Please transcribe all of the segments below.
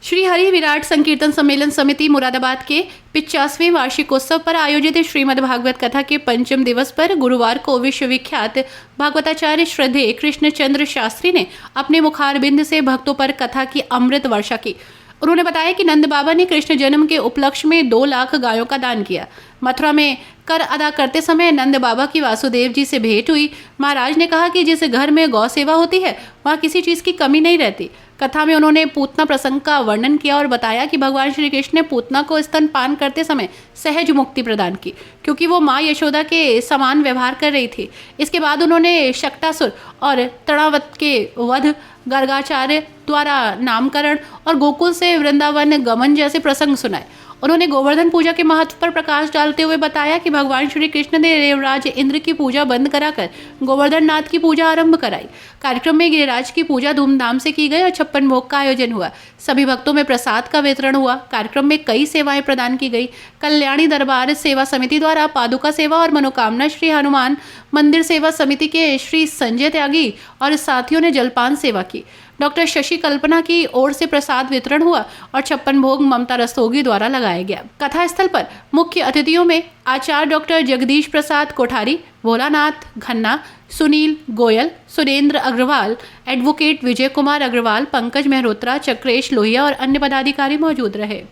श्री हरि विराट संकीर्तन सम्मेलन समिति मुरादाबाद के 50वें वार्षिकोत्सव पर आयोजित श्रीमद् भागवत कथा के पंचम दिवस पर गुरुवार को विश्वविख्यात भागवताचार्य श्रद्धेय कृष्णचंद्र शास्त्री ने अपने मुखारबिंद से भक्तों पर कथा की अमृत वर्षा की। उन्होंने बताया कि नंद बाबा ने कृष्ण जन्म के उपलक्ष्य में 2 लाख गायों का दान किया। मथुरा में कर अदा करते समय नंद बाबा की वासुदेव जी से भेंट हुई। महाराज ने कहा कि जिस घर में गौ सेवा होती है वहाँ किसी चीज़ की कमी नहीं रहती। कथा में उन्होंने पूतना प्रसंग का वर्णन किया और बताया कि भगवान श्री कृष्ण ने पूतना को स्तनपान करते समय सहज मुक्ति प्रदान की, क्योंकि वो माँ यशोदा के समान व्यवहार कर रही थी। इसके बाद उन्होंने शक्टासुर और तणावत के वध, गर्गाचार्य द्वारा नामकरण और गोकुल से वृंदावन गमन जैसे प्रसंग सुनाए। उन्होंने गोवर्धन पूजा के महत्व पर प्रकाश डालते हुए बताया कि भगवान श्री कृष्ण ने देवराज इंद्र की पूजा बंद कराकर गोवर्धन नाथ की पूजा आरंभ कराई। कार्यक्रम में गिरिराज की पूजा धूमधाम से की गई और 56 भोग का आयोजन हुआ। सभी भक्तों में प्रसाद का वितरण हुआ। कार्यक्रम में कई सेवाएं प्रदान की गई। कल्याणी दरबार सेवा समिति द्वारा पादुका सेवा और मनोकामना श्री हनुमान मंदिर सेवा समिति के श्री संजय त्यागी और साथियों ने जलपान सेवा की। डॉक्टर शशि कल्पना की ओर से प्रसाद वितरण हुआ और 56 भोग ममता रस्तोगी द्वारा लगाया गया। कथा स्थल पर मुख्य अतिथियों में आचार्य डॉक्टर जगदीश प्रसाद कोठारी, भोलानाथ खन्ना, सुनील गोयल, सुरेंद्र अग्रवाल, एडवोकेट विजय कुमार अग्रवाल, पंकज मेहरोत्रा, चक्रेश लोहिया और अन्य पदाधिकारी मौजूद रहे।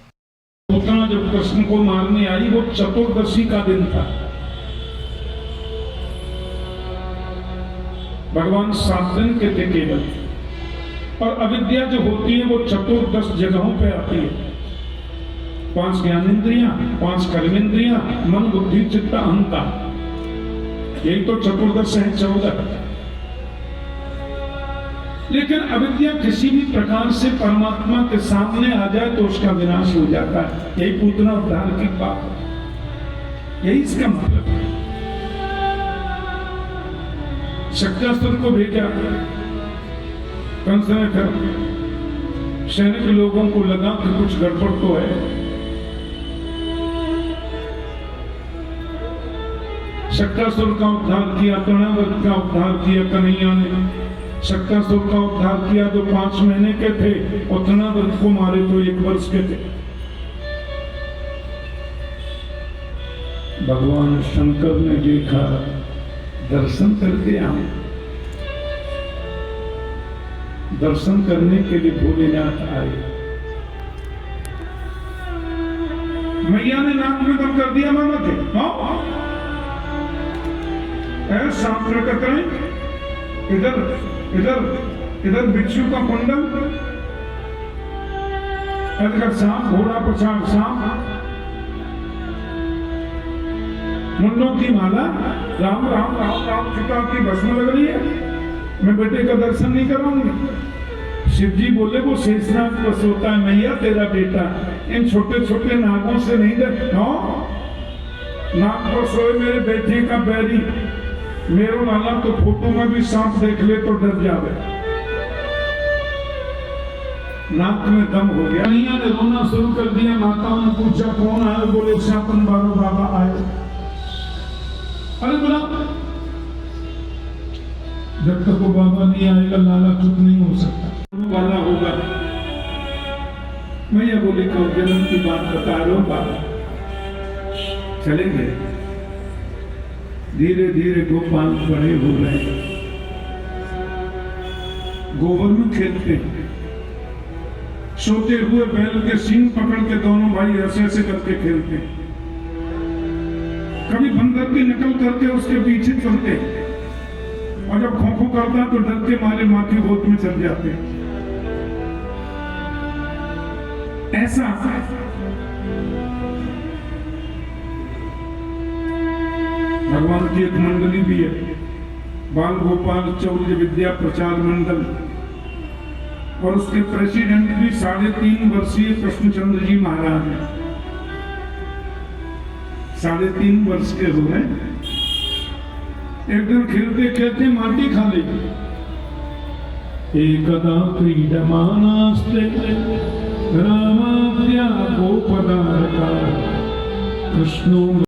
जब कृष्ण को मारने आई वो चतुर्दशी का दिन था। भगवान 7 दिन के थे केवल, और अविद्या जो होती है वो चतुर्दश जगहों पे आती है। 5 ज्ञानेंद्रियां, 5 कर्मेंद्रियां, मन बुद्धि चित्त अहंकार, यही तो चतुर्दश है, 14। लेकिन अविद्या किसी भी प्रकार से परमात्मा के सामने आ जाए तो उसका विनाश हो जाता है। यही पूतना उद्धार की बात है, यही इसका मतलब है। शक्तासुर को भेजा, कंस ने फिर सैनिक लोगों को लगा कि कुछ गड़बड़ तो है। शक्तासुर का उद्धार किया, तृणावर्त का उद्धार किया कन्हैया ने। शक्तासुर का उद्धार किया जो 5 महीने के थे, और तृणावर्त को मारे तो 1 वर्ष के थे। भगवान शंकर ने देखा, दर्शन करके आए। दर्शन करने के लिए भोलेनाथ आए। मैया ने नाक में दम कर दिया मामा के। सांप प्रकट है, इधर इधर इधर बिच्छू का कुंडल, इधर सांप, घोड़ा प्रसाद सांप, मुंडों की माला, राम राम राम राम चिता की भस्म लग रही है, मैं बेटे का दर्शन नहीं कराऊंगी। शिव जी बोले वो शेषनाग को सोता है, मैया तेरा बेटा इन छोटे छोटे नागों से नहीं डर। नाग को सोए मेरे बेटे का बैरी, मेरो लाला तो फोटो में भी सांप देख ले तो डर जावे। नाक में दम हो गया। मैया ने रोना शुरू कर दिया। माताओं ने पूछा कौन आए, बोले श्यापन बारो बाबा आए। अरे बोला जब तक वो बाबा नहीं आएगा लाला चुप नहीं हो सकता, वाला होगा। मैया बोली कब जन्म की बात बता रहे हो बाबा। चले गए। धीरे धीरे गोपाल बड़े हो रहे, गोबर में खेलते, सोते हुए बैल के सींग पकड़ के दोनों भाई ऐसे ऐसे करके खेलते। कभी बंदर की नकल करके उसके पीछे चलते, और जब खो खो करता तो डर के मारे माँ की गोद में चल जाते। ऐसा भगवान की एक मंडली भी है, बाल गोपाल चौर्य विद्या प्रचार मंडल, और उसके प्रेसिडेंट भी 3.5 वर्षीय कृष्णचंद्र जी महाराज हैं। 3.5 वर्ष के हो गए। एक दिन खेलते खेलते माटी खा ली। एकदा क्रीडमानास्ते रामाद्या गोपदारका कृष्णो